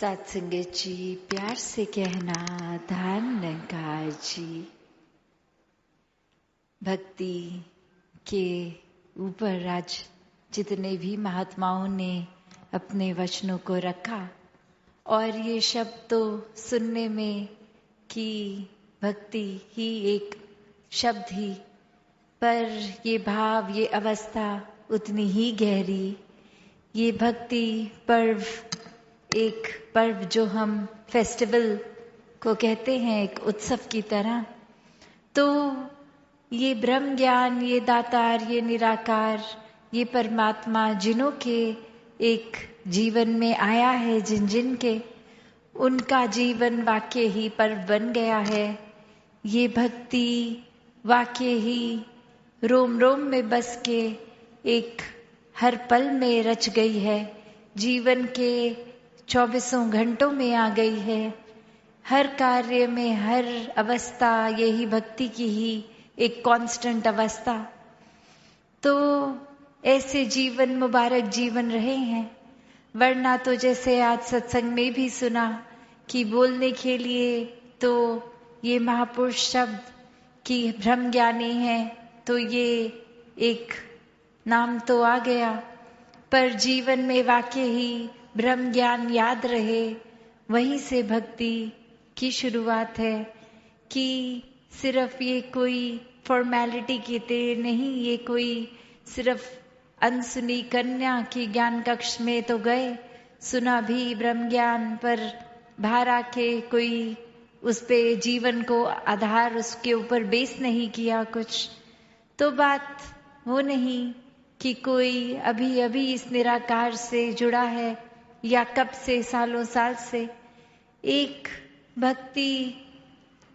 सत्संगत जी, प्यार से कहना धान निरंकार जी। भक्ति के ऊपर आज जितने भी महात्माओं ने अपने वचनों को रखा और ये शब्द तो सुनने में कि भक्ति ही एक शब्द ही, पर ये भाव, ये अवस्था उतनी ही गहरी। ये भक्ति पर्व, एक पर्व जो हम फेस्टिवल को कहते हैं, एक उत्सव की तरह। तो ये ब्रह्म ज्ञान, ये दातार, ये निराकार, ये परमात्मा जिनों के एक जीवन में आया है, जिन जिन के उनका जीवन वाक्य ही पर्व बन गया है। ये भक्ति वाक्य ही रोम रोम में बस के एक हर पल में रच गई है, जीवन के 24 घंटों में आ गई है। हर कार्य में, हर अवस्था यही भक्ति की ही एक कांस्टेंट अवस्था। तो ऐसे जीवन, मुबारक जीवन रहे हैं। वरना तो जैसे आज सत्संग में भी सुना कि बोलने के लिए तो ये महापुरुष शब्द कि ब्रह्म ज्ञानी है, तो ये एक नाम तो आ गया, पर जीवन में वाकई ही ब्रह्म ज्ञान याद रहे। वहीं से भक्ति की शुरुआत है कि सिर्फ ये कोई फॉर्मेलिटी की तरह नहीं, ये कोई सिर्फ अनसुनी कन्या की ज्ञान कक्ष में तो गए, सुना भी ब्रह्म ज्ञान, पर बाहर आके कोई उस पे जीवन को आधार उसके ऊपर बेस नहीं किया कुछ। तो बात वो नहीं कि कोई अभी अभी इस निराकार से जुड़ा है या कब से, सालों साल से। एक भक्ति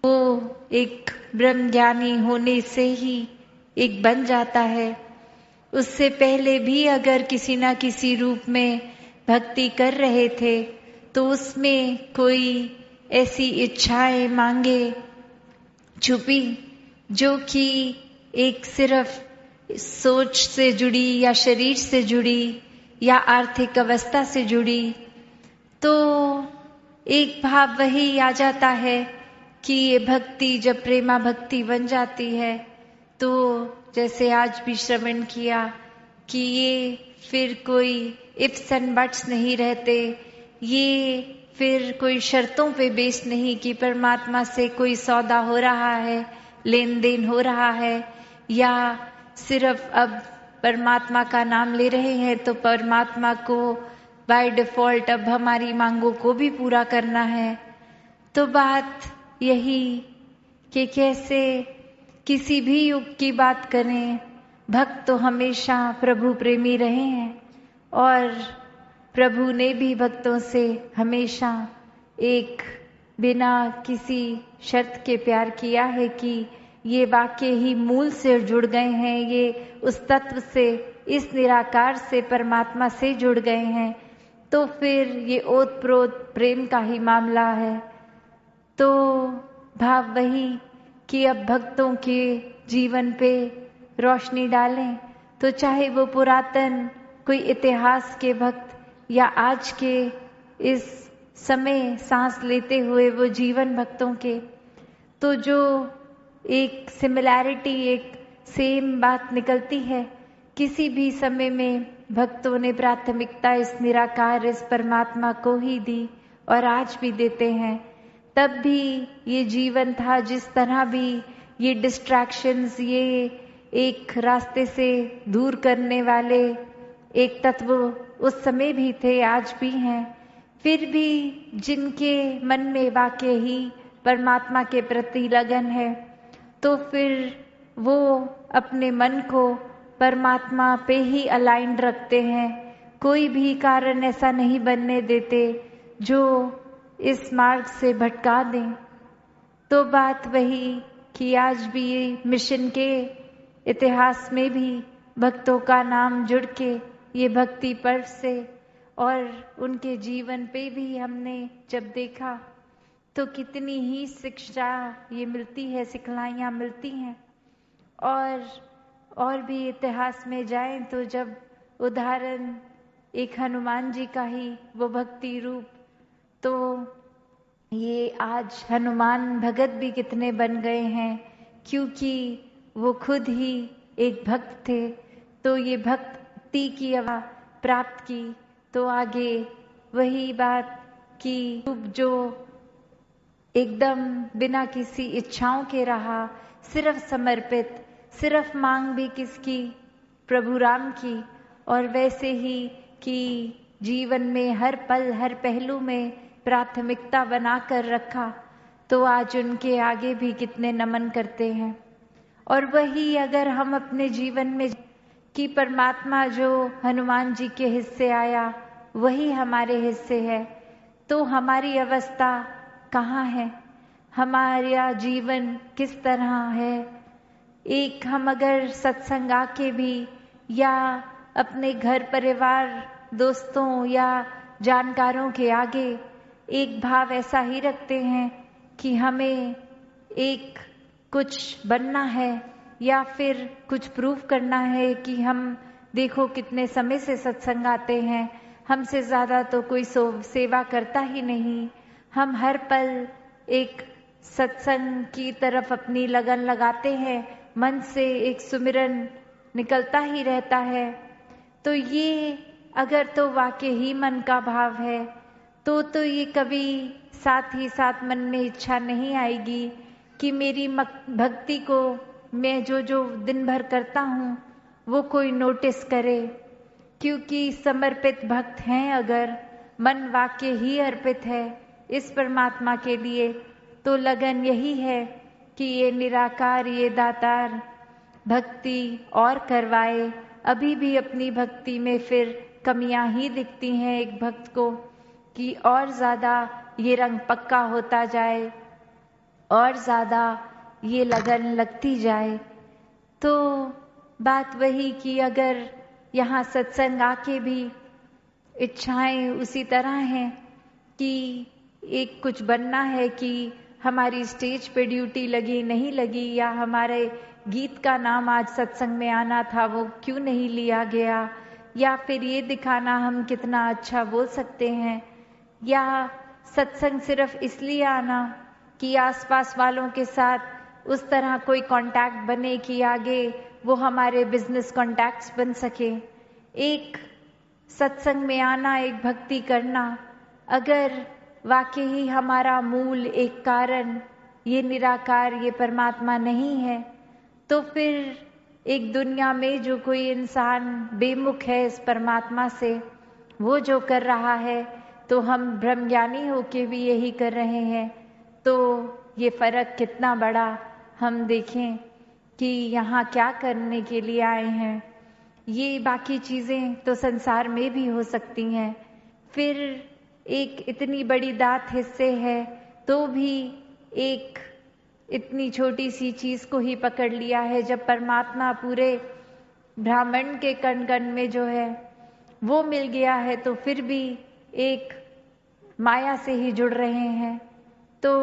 वो एक ब्रह्म ज्ञानी होने से ही एक बन जाता है। उससे पहले भी अगर किसी ना किसी रूप में भक्ति कर रहे थे तो उसमें कोई ऐसी इच्छाएं, मांगे छुपी जो कि एक सिर्फ सोच से जुड़ी या शरीर से जुड़ी या आर्थिक अवस्था से जुड़ी, तो एक भाव वही आ जाता है कि ये भक्ति जब प्रेमा भक्ति बन जाती है तो जैसे आज भी श्रवण किया कि ये फिर कोई इफ्स एंड बट्स नहीं रहते, ये फिर कोई शर्तों पे बेस नहीं कि परमात्मा से कोई सौदा हो रहा है, लेन देन हो रहा है, या सिर्फ अब परमात्मा का नाम ले रहे हैं तो परमात्मा को बाय डिफॉल्ट अब हमारी मांगों को भी पूरा करना है। तो बात यही कि कैसे किसी भी युग की बात करें, भक्त तो हमेशा प्रभु प्रेमी रहे हैं और प्रभु ने भी भक्तों से हमेशा एक बिना किसी शर्त के प्यार किया है कि ये वाक्य ही मूल से जुड़ गए हैं, ये उस तत्व से, इस निराकार से, परमात्मा से जुड़ गए हैं। तो फिर ये ओत प्रोत प्रेम का ही मामला है। तो भाव वही कि अब भक्तों के जीवन पे रोशनी डालें, तो चाहे वो पुरातन कोई इतिहास के भक्त या आज के इस समय सांस लेते हुए वो जीवन भक्तों के, तो जो एक सिमिलैरिटी, एक सेम बात निकलती है। किसी भी समय में भक्तों ने प्राथमिकता इस निराकार, इस परमात्मा को ही दी और आज भी देते हैं। तब भी ये जीवन था, जिस तरह भी ये डिस्ट्रैक्शंस, ये एक रास्ते से दूर करने वाले एक तत्व उस समय भी थे, आज भी हैं। फिर भी जिनके मन में वाकई ही परमात्मा के प्रति लगन है, तो फिर वो अपने मन को परमात्मा पे ही अलाइंड रखते हैं। कोई भी कारण ऐसा नहीं बनने देते जो इस मार्ग से भटका दें। तो बात वही कि आज भी मिशन के इतिहास में भी भक्तों का नाम जुड़ के ये भक्ति पर्व से और उनके जीवन पे भी हमने जब देखा तो कितनी ही शिक्षा ये मिलती है, सिखलाइयाँ मिलती हैं। और भी इतिहास में जाएं तो जब उदाहरण एक हनुमान जी का ही वो भक्ति रूप, तो ये आज हनुमान भगत भी कितने बन गए हैं, क्योंकि वो खुद ही एक भक्त थे। तो ये भक्ति की प्राप्त की, तो आगे वही बात कि जो एकदम बिना किसी इच्छाओं के रहा, सिर्फ समर्पित, सिर्फ मांग भी किसकी, प्रभु राम की। और वैसे ही कि जीवन में हर पल हर पहलू में प्राथमिकता बनाकर रखा, तो आज उनके आगे भी कितने नमन करते हैं। और वही अगर हम अपने जीवन में कि परमात्मा जो हनुमान जी के हिस्से आया वही हमारे हिस्से है, तो हमारी अवस्था कहाँ है, हमारा जीवन किस तरह है। एक हम अगर सत्संग आके भी या अपने घर परिवार दोस्तों या जानकारों के आगे एक भाव ऐसा ही रखते हैं कि हमें एक कुछ बनना है या फिर कुछ प्रूव करना है कि हम देखो कितने समय से सत्संग आते हैं, हमसे ज्यादा तो कोई सेवा करता ही नहीं। हम हर पल एक सत्संग की तरफ अपनी लगन लगाते हैं, मन से एक सुमिरन निकलता ही रहता है। तो ये अगर तो वाकई ही मन का भाव है तो ये कभी साथ ही साथ मन में इच्छा नहीं आएगी कि मेरी भक्ति को मैं जो दिन भर करता हूँ वो कोई नोटिस करे। क्योंकि समर्पित भक्त हैं, अगर मन वाक्य ही अर्पित है इस परमात्मा के लिए, तो लगन यही है कि ये निराकार, ये दातार भक्ति और करवाए। अभी भी अपनी भक्ति में फिर कमियां ही दिखती हैं एक भक्त को, कि और ज्यादा ये रंग पक्का होता जाए और ज्यादा ये लगन लगती जाए। तो बात वही कि अगर यहाँ सत्संग आके भी इच्छाएं उसी तरह हैं कि एक कुछ बनना है, कि हमारी स्टेज पे ड्यूटी लगी नहीं लगी, या हमारे गीत का नाम आज सत्संग में आना था वो क्यों नहीं लिया गया, या फिर ये दिखाना हम कितना अच्छा बोल सकते हैं, या सत्संग सिर्फ इसलिए आना कि आसपास वालों के साथ उस तरह कोई कांटेक्ट बने कि आगे वो हमारे बिजनेस कांटेक्ट्स बन सके। एक सत्संग में आना, एक भक्ति करना, अगर वाकई ही हमारा मूल एक कारण ये निराकार, ये परमात्मा नहीं है, तो फिर एक दुनिया में जो कोई इंसान बेमुख है इस परमात्मा से, वो जो कर रहा है तो हम ब्रह्मज्ञानी होके भी यही कर रहे हैं। तो ये फर्क कितना बड़ा हम देखें कि यहाँ क्या करने के लिए आए हैं। ये बाकी चीजें तो संसार में भी हो सकती हैं, फिर एक इतनी बड़ी दात हिस्से है तो भी एक इतनी छोटी सी चीज को ही पकड़ लिया है, जब परमात्मा पूरे ब्राह्मण के कण कण में जो है वो मिल गया है, तो फिर भी एक माया से ही जुड़ रहे हैं। तो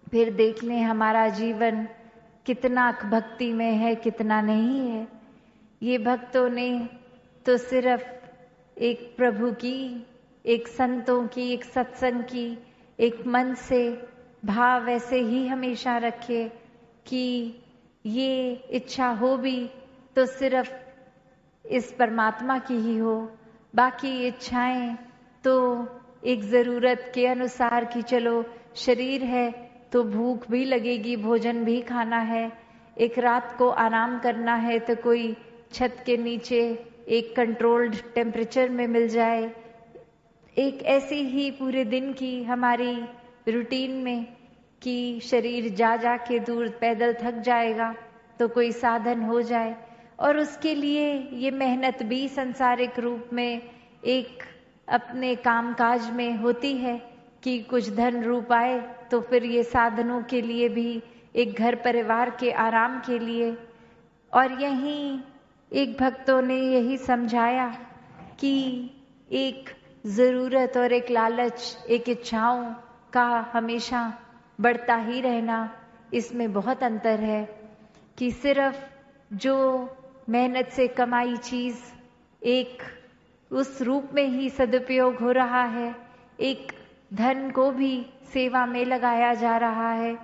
फिर देख लें हमारा जीवन कितना भक्ति में है, कितना नहीं है। ये भक्तों ने तो सिर्फ एक प्रभु की, एक संतों की, एक सत्संग की, एक मन से भाव ऐसे ही हमेशा रखे कि ये इच्छा हो भी तो सिर्फ इस परमात्मा की ही हो। बाकी इच्छाएं तो एक जरूरत के अनुसार कि चलो शरीर है तो भूख भी लगेगी, भोजन भी खाना है, एक रात को आराम करना है तो कोई छत के नीचे एक कंट्रोल्ड टेम्परेचर में मिल जाए। एक ऐसी ही पूरे दिन की हमारी रूटीन में कि शरीर जा के दूर पैदल थक जाएगा तो कोई साधन हो जाए, और उसके लिए ये मेहनत भी संसारिक रूप में एक अपने कामकाज में होती है कि कुछ धन रूप आए, तो फिर ये साधनों के लिए भी, एक घर परिवार के आराम के लिए। और यहीं एक भक्तों ने यही समझाया कि एक जरूरत और एक लालच, एक इच्छाओं का हमेशा बढ़ता ही रहना, इसमें बहुत अंतर है। कि सिर्फ जो मेहनत से कमाई चीज एक उस रूप में ही सदुपयोग हो रहा है, एक धन को भी सेवा में लगाया जा रहा है,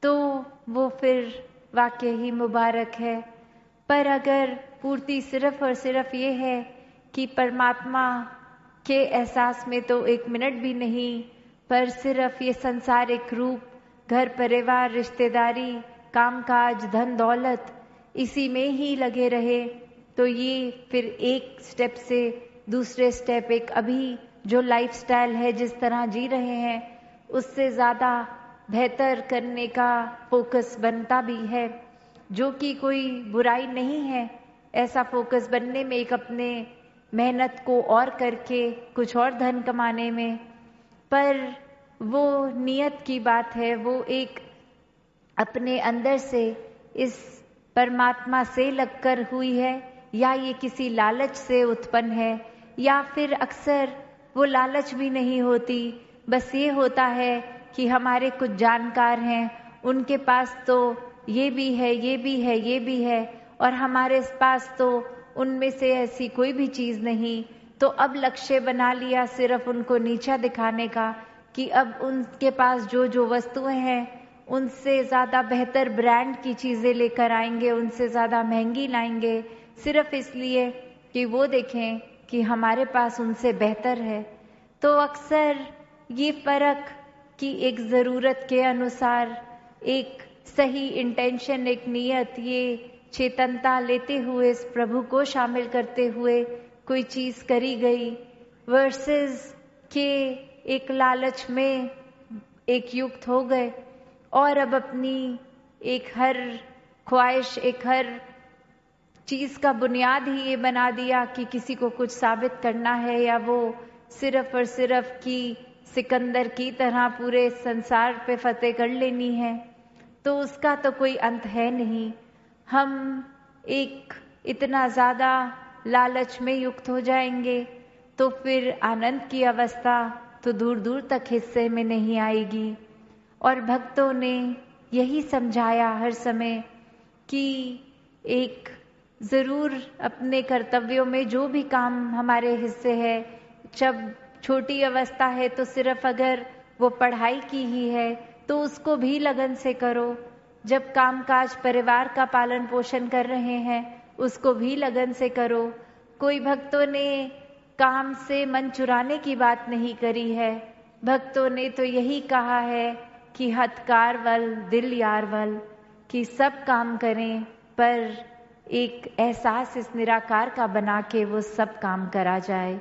तो वो फिर वाकई ही मुबारक है। पर अगर पूर्ति सिर्फ और सिर्फ ये है कि परमात्मा के एहसास में तो 1 मिनट भी नहीं, पर सिर्फ ये संसारिक रूप, घर परिवार, रिश्तेदारी, कामकाज, धन दौलत, इसी में ही लगे रहे, तो ये फिर एक स्टेप से दूसरे स्टेप, एक अभी जो लाइफस्टाइल है जिस तरह जी रहे हैं उससे ज़्यादा बेहतर करने का फोकस बनता भी है, जो कि कोई बुराई नहीं है। ऐसा फोकस बनने में, एक अपने मेहनत को और करके कुछ और धन कमाने में, पर वो नियत की बात है, वो एक अपने अंदर से इस परमात्मा से लगकर हुई है, या ये किसी लालच से उत्पन्न है, या फिर अक्सर वो लालच भी नहीं होती, बस ये होता है कि हमारे कुछ जानकार हैं, उनके पास तो ये भी है, ये भी है, ये भी है, और हमारे पास तो उनमें से ऐसी कोई भी चीज़ नहीं। तो अब लक्ष्य बना लिया सिर्फ उनको नीचा दिखाने का, कि अब उनके पास जो जो वस्तुएं हैं उनसे ज़्यादा बेहतर ब्रांड की चीज़ें लेकर आएंगे, उनसे ज़्यादा महंगी लाएंगे, सिर्फ इसलिए कि वो देखें कि हमारे पास उनसे बेहतर है। तो अक्सर ये फ़र्क कि एक ज़रूरत के अनुसार, एक सही इंटेंशन, एक नियत, ये चेतनता लेते हुए, इस प्रभु को शामिल करते हुए कोई चीज़ करी गई, वर्सेस के एक लालच में एक युक्त हो गए और अब अपनी एक हर ख्वाहिश, एक हर चीज़ का बुनियाद ही ये बना दिया कि किसी को कुछ साबित करना है, या वो सिर्फ और सिर्फ कि सिकंदर की तरह पूरे संसार पे फतेह कर लेनी है, तो उसका तो कोई अंत है नहीं। हम एक इतना ज़्यादा लालच में युक्त हो जाएंगे तो फिर आनंद की अवस्था तो दूर दूर तक हिस्से में नहीं आएगी। और भक्तों ने यही समझाया हर समय कि एक ज़रूर अपने कर्तव्यों में जो भी काम हमारे हिस्से है, जब छोटी अवस्था है तो सिर्फ अगर वो पढ़ाई की ही है तो उसको भी लगन से करो, जब कामकाज परिवार का पालन पोषण कर रहे हैं उसको भी लगन से करो। कोई भक्तों ने काम से मन चुराने की बात नहीं करी है, भक्तों ने तो यही कहा है कि हथकार वल दिल यार वल, कि सब काम करें पर एक एहसास इस निराकार का बना के वो सब काम करा जाए।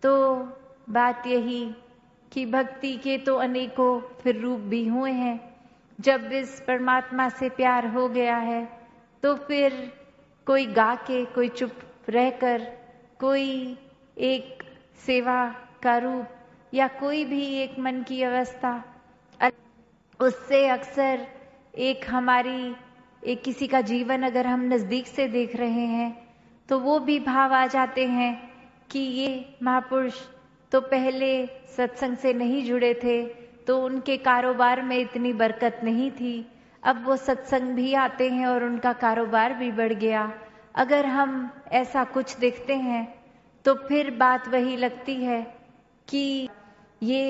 तो बात यही कि भक्ति के तो अनेकों फिर रूप भी हुए हैं। जब इस परमात्मा से प्यार हो गया है तो फिर कोई गा के, कोई चुप रहकर, कोई एक सेवा का रूप, या कोई भी एक मन की अवस्था, उससे अक्सर एक हमारी एक किसी का जीवन अगर हम नज़दीक से देख रहे हैं तो वो भी भाव आ जाते हैं कि ये महापुरुष तो पहले सत्संग से नहीं जुड़े थे तो उनके कारोबार में इतनी बरकत नहीं थी, अब वो सत्संग भी आते हैं और उनका कारोबार भी बढ़ गया। अगर हम ऐसा कुछ देखते हैं तो फिर बात वही लगती है कि ये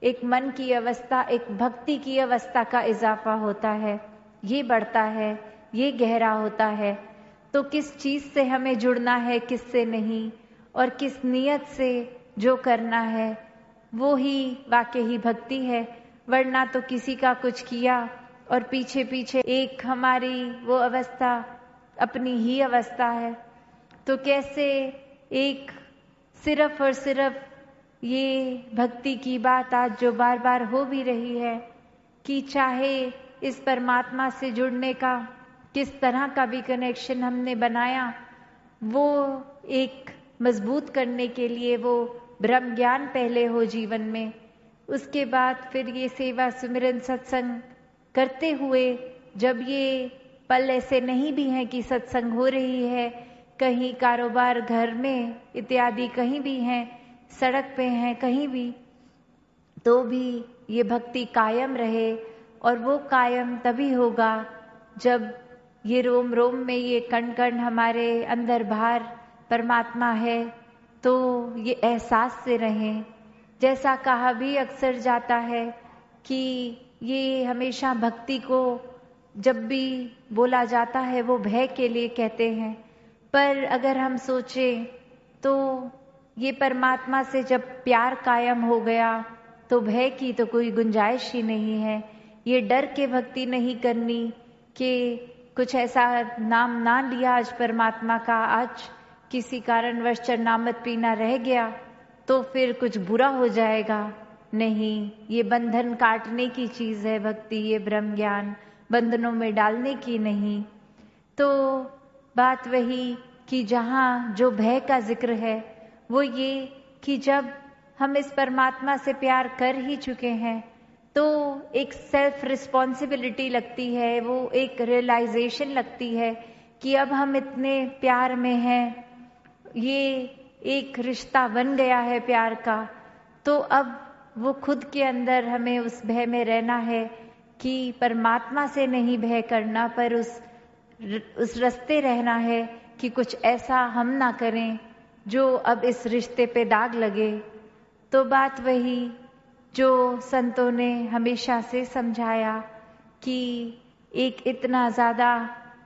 एक मन की अवस्था, एक भक्ति की अवस्था का इजाफा होता है, ये बढ़ता है, ये गहरा होता है। तो किस चीज़ से हमें जुड़ना है, किससे नहीं, और किस नियत से जो करना है वो ही वाकई ही भक्ति है। वरना तो किसी का कुछ किया और पीछे पीछे एक हमारी वो अवस्था अपनी ही अवस्था है। तो कैसे एक सिर्फ और सिर्फ ये भक्ति की बात आज जो बार बार हो भी रही है कि चाहे इस परमात्मा से जुड़ने का किस तरह का भी कनेक्शन हमने बनाया, वो एक मजबूत करने के लिए वो ब्रह्म ज्ञान पहले हो जीवन में, उसके बाद फिर ये सेवा सुमिरन सत्संग करते हुए, जब ये पल ऐसे नहीं भी हैं कि सत्संग हो रही है, कहीं कारोबार घर में इत्यादि कहीं भी हैं, सड़क पे हैं कहीं भी, तो भी ये भक्ति कायम रहे। और वो कायम तभी होगा जब ये रोम रोम में, ये कण कण हमारे अंदर बाहर परमात्मा है, तो ये एहसास से रहें जैसा कहा भी अक्सर जाता है कि ये हमेशा भक्ति को जब भी बोला जाता है वो भय के लिए कहते हैं, पर अगर हम सोचें तो ये परमात्मा से जब प्यार कायम हो गया तो भय की तो कोई गुंजाइश ही नहीं है। ये डर के भक्ति नहीं करनी कि कुछ ऐसा नाम ना लिया आज परमात्मा का, आज किसी कारणवश चरणामृत पीना रह गया तो फिर कुछ बुरा हो जाएगा। नहीं, ये बंधन काटने की चीज है भक्ति, ये ब्रह्म ज्ञान बंधनों में डालने की नहीं। तो बात वही कि जहाँ जो भय का जिक्र है वो ये कि जब हम इस परमात्मा से प्यार कर ही चुके हैं तो एक सेल्फ रिस्पॉन्सिबिलिटी लगती है, वो एक रियलाइजेशन लगती है कि अब हम इतने प्यार में हैं, ये एक रिश्ता बन गया है प्यार का, तो अब वो खुद के अंदर हमें उस भय में रहना है कि परमात्मा से नहीं भय करना, पर उस रास्ते रहना है कि कुछ ऐसा हम ना करें जो अब इस रिश्ते पे दाग लगे। तो बात वही जो संतों ने हमेशा से समझाया कि एक इतना ज़्यादा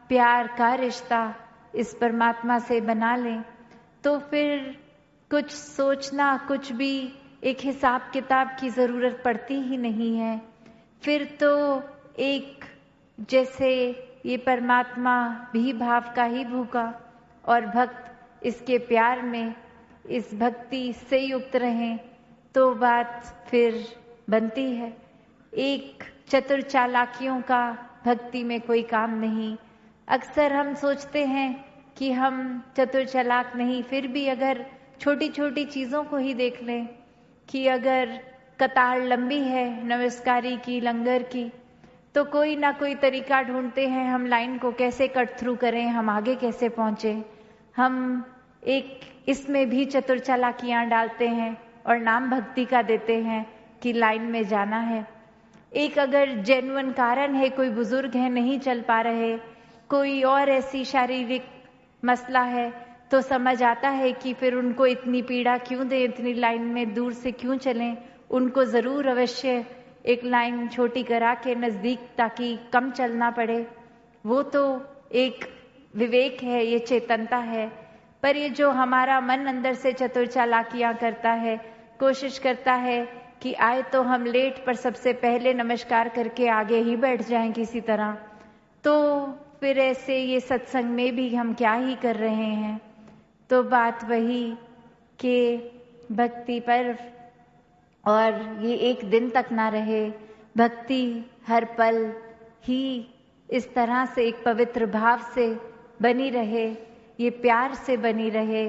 प्यार का रिश्ता इस परमात्मा से बना लें तो फिर कुछ सोचना, कुछ भी एक हिसाब किताब की ज़रूरत पड़ती ही नहीं है। फिर तो एक जैसे ये परमात्मा भी भाव का ही भूखा और भक्त इसके प्यार में, इस भक्ति से युक्त रहें तो बात फिर बनती है। एक चतुर चालाकियों का भक्ति में कोई काम नहीं। अक्सर हम सोचते हैं कि हम चतुर चालाक नहीं, फिर भी अगर छोटी छोटी चीज़ों को ही देख लें कि अगर कतार लंबी है नमस्कारी की, लंगर की, तो कोई ना कोई तरीका ढूंढते हैं हम लाइन को कैसे कट थ्रू करें, हम आगे कैसे पहुंचे। हम एक इसमें भी चतुर चालाकियां डालते हैं और नाम भक्ति का देते हैं कि लाइन में जाना है। एक अगर जेन्युइन कारण है, कोई बुजुर्ग है नहीं चल पा रहे, कोई और ऐसी शारीरिक मसला है, तो समझ आता है कि फिर उनको इतनी पीड़ा क्यों दें, इतनी लाइन में दूर से क्यों चलें। उनको ज़रूर अवश्य एक लाइन छोटी करा के नज़दीक, ताकि कम चलना पड़े। वो तो एक विवेक है, ये चेतनता है। पर ये जो हमारा मन अंदर से चतुर चालाकियां करता है, कोशिश करता है कि आए तो हम लेट, पर सबसे पहले नमस्कार करके आगे ही बैठ जाएं किसी तरह, तो फिर ऐसे ये सत्संग में भी हम क्या ही कर रहे हैं। तो बात वही कि भक्ति पर, और ये एक दिन तक ना रहे, भक्ति हर पल ही इस तरह से एक पवित्र भाव से बनी रहे, ये प्यार से बनी रहे।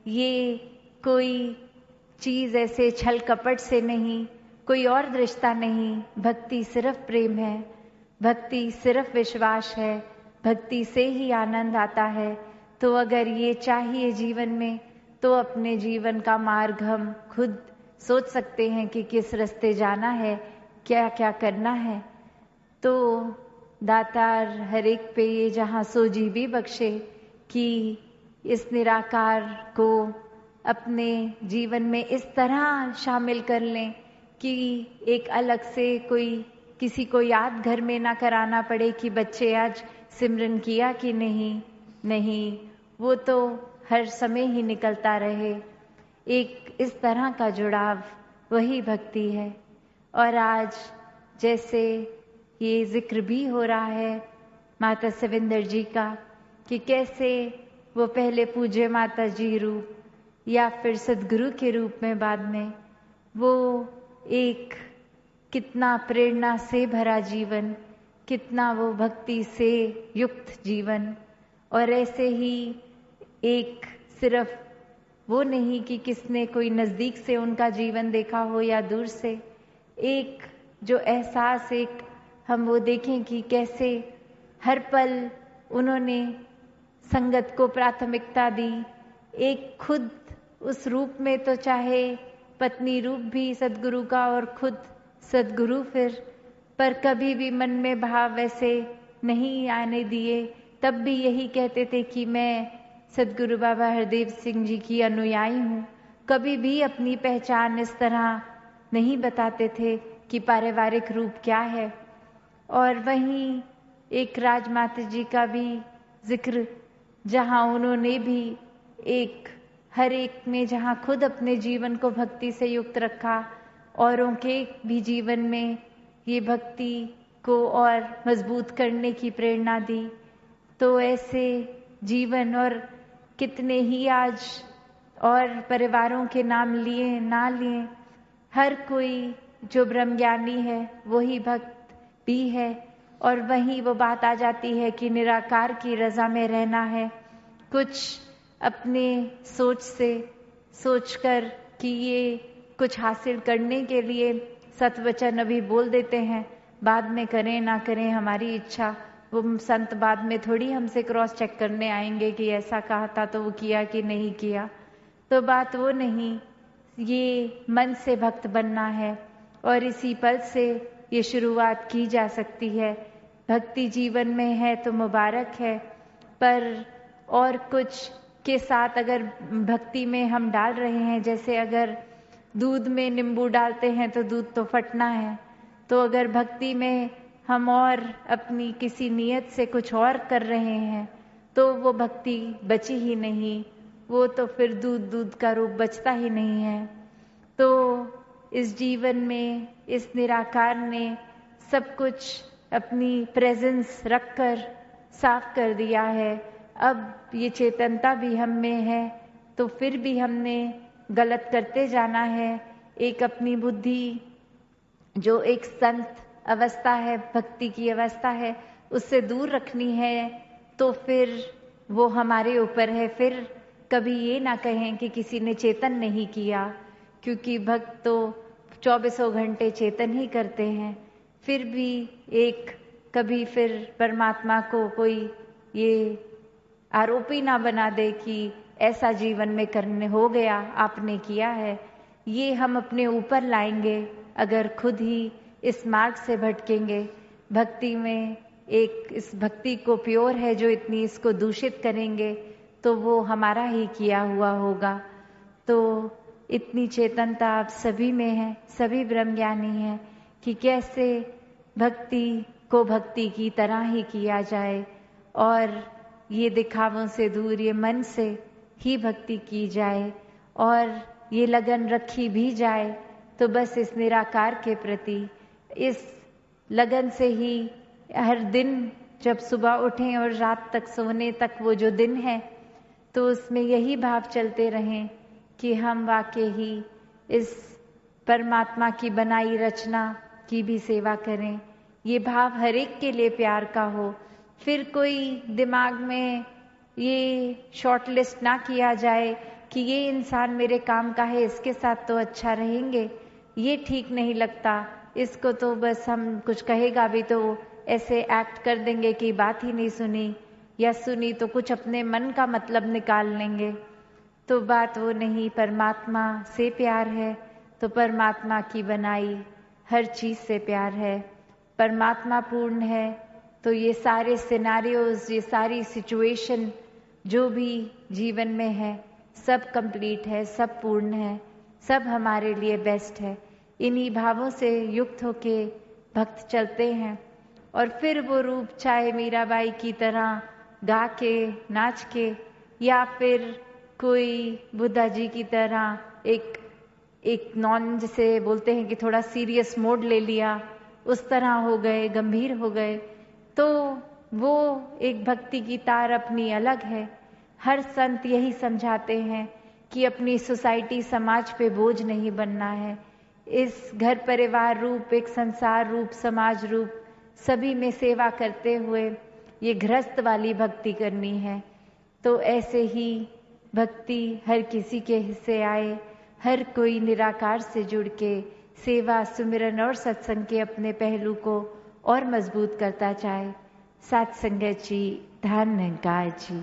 ये कोई चीज़ ऐसे छल कपट से नहीं, कोई और रिश्ता नहीं। भक्ति सिर्फ प्रेम है, भक्ति सिर्फ विश्वास है, भक्ति से ही आनंद आता है। तो अगर ये चाहिए जीवन में, तो अपने जीवन का मार्ग हम खुद सोच सकते हैं कि किस रास्ते जाना है, क्या क्या करना है। तो दातार हर एक पे ये जहाँ सोजी भी बख्शे कि इस निराकार को अपने जीवन में इस तरह शामिल कर लें कि एक अलग से कोई किसी को याद घर में ना कराना पड़े कि बच्चे आज सिमरन किया कि नहीं, वो तो हर समय ही निकलता रहे। एक इस तरह का जुड़ाव वही भक्ति है। और आज जैसे ये जिक्र भी हो रहा है माता सविंदर जी का कि कैसे वो पहले पूज्य माता जी रूप या फिर सदगुरु के रूप में बाद में, वो एक कितना प्रेरणा से भरा जीवन, कितना वो भक्ति से युक्त जीवन। और ऐसे ही एक सिर्फ वो नहीं कि किसने कोई नज़दीक से उनका जीवन देखा हो या दूर से, एक जो एहसास, एक हम वो देखें कि कैसे हर पल उन्होंने संगत को प्राथमिकता दी। एक खुद उस रूप में तो चाहे पत्नी रूप भी सदगुरु का और खुद सदगुरु फिर, पर कभी भी मन में भाव वैसे नहीं आने दिए। तब भी यही कहते थे कि मैं सदगुरु बाबा हरदेव सिंह जी की अनुयायी हूँ। कभी भी अपनी पहचान इस तरह नहीं बताते थे कि पारिवारिक रूप क्या है। और वहीं एक राजमाता जी का भी जिक्र, जहाँ उन्होंने भी हर एक में जहाँ खुद अपने जीवन को भक्ति से युक्त रखा, औरों के भी जीवन में ये भक्ति को और मजबूत करने की प्रेरणा दी। तो ऐसे जीवन और कितने ही आज और परिवारों के नाम लिए ना लिए, हर कोई जो ब्रह्मज्ञानी है वही भक्त भी है। और वहीं वो बात आ जाती है कि निराकार की रजा में रहना है। कुछ अपने सोच से सोचकर कि ये कुछ हासिल करने के लिए सत्वचन अभी बोल देते हैं, बाद में करें ना करें हमारी इच्छा। वो संत बाद में थोड़ी हमसे क्रॉस चेक करने आएंगे कि ऐसा कहा था तो वो किया कि नहीं किया। तो बात वो नहीं, ये मन से भक्त बनना है और इसी पल से ये शुरुआत की जा सकती है। भक्ति जीवन में है तो मुबारक है, पर और कुछ के साथ अगर भक्ति में हम डाल रहे हैं, जैसे अगर दूध में नींबू डालते हैं तो दूध तो फटना है। तो अगर भक्ति में हम और अपनी किसी नियत से कुछ और कर रहे हैं तो वो भक्ति बची ही नहीं, वो तो फिर दूध का रूप बचता ही नहीं है। तो इस जीवन में इस निराकार ने सब कुछ अपनी प्रेजेंस रखकर साफ कर दिया है। अब ये चेतनता भी हम में है, तो फिर भी हमने गलत करते जाना है। एक अपनी बुद्धि जो एक संत अवस्था है, भक्ति की अवस्था है, उससे दूर रखनी है। तो फिर वो हमारे ऊपर है। फिर कभी ये ना कहें कि किसी ने चेतन नहीं किया, क्योंकि भक्त तो 24 घंटे चेतन ही करते हैं। फिर भी कभी फिर परमात्मा को कोई ये आरोपी ना बना दे कि ऐसा जीवन में करने हो गया, आपने किया है। ये हम अपने ऊपर लाएंगे अगर खुद ही इस मार्ग से भटकेंगे। भक्ति में इस भक्ति को प्योर है जो इतनी इसको दूषित करेंगे तो वो हमारा ही किया हुआ होगा। तो इतनी चेतनता आप सभी में है, सभी ब्रह्मज्ञानी हैं कि कैसे भक्ति को भक्ति की तरह ही किया जाए और ये दिखावों से दूर ये मन से ही भक्ति की जाए और ये लगन रखी भी जाए तो बस इस निराकार के प्रति इस लगन से ही हर दिन जब सुबह उठें और रात तक सोने तक वो जो दिन है तो उसमें यही भाव चलते रहें कि हम वाकई ही इस परमात्मा की बनाई रचना की भी सेवा करें। ये भाव हर एक के लिए प्यार का हो। फिर कोई दिमाग में ये शॉर्ट लिस्ट ना किया जाए कि ये इंसान मेरे काम का है, इसके साथ तो अच्छा रहेंगे, ये ठीक नहीं लगता, इसको तो बस हम कुछ कहेगा भी तो ऐसे एक्ट कर देंगे कि बात ही नहीं सुनी, या सुनी तो कुछ अपने मन का मतलब निकाल लेंगे। तो बात वो नहीं, परमात्मा से प्यार है तो परमात्मा की बनाई हर चीज से प्यार है। परमात्मा पूर्ण है तो ये सारे सिनेरियोज, ये सारी सिचुएशन जो भी जीवन में है सब कंप्लीट है, सब पूर्ण है, सब हमारे लिए बेस्ट है। इन्हीं भावों से युक्त होके भक्त चलते हैं और फिर वो रूप चाहे मीराबाई की तरह गा के नाच के, या फिर कोई बुद्धा जी की तरह एक नॉन जिसे बोलते हैं कि थोड़ा सीरियस मोड ले लिया, उस तरह हो गए, गंभीर हो गए, तो वो एक भक्ति की तार अपनी अलग है। हर संत यही समझाते हैं कि अपनी सोसाइटी समाज पे बोझ नहीं बनना है। इस घर परिवार रूप, एक संसार रूप, समाज रूप सभी में सेवा करते हुए ये गृहस्थ वाली भक्ति करनी है। तो ऐसे ही भक्ति हर किसी के हिस्से आए, हर कोई निराकार से जुड़ के सेवा, सुमिरन और सत्संग के अपने पहलू को और मजबूत करता जाए। साथ संगत जी, धन निरंकार जी।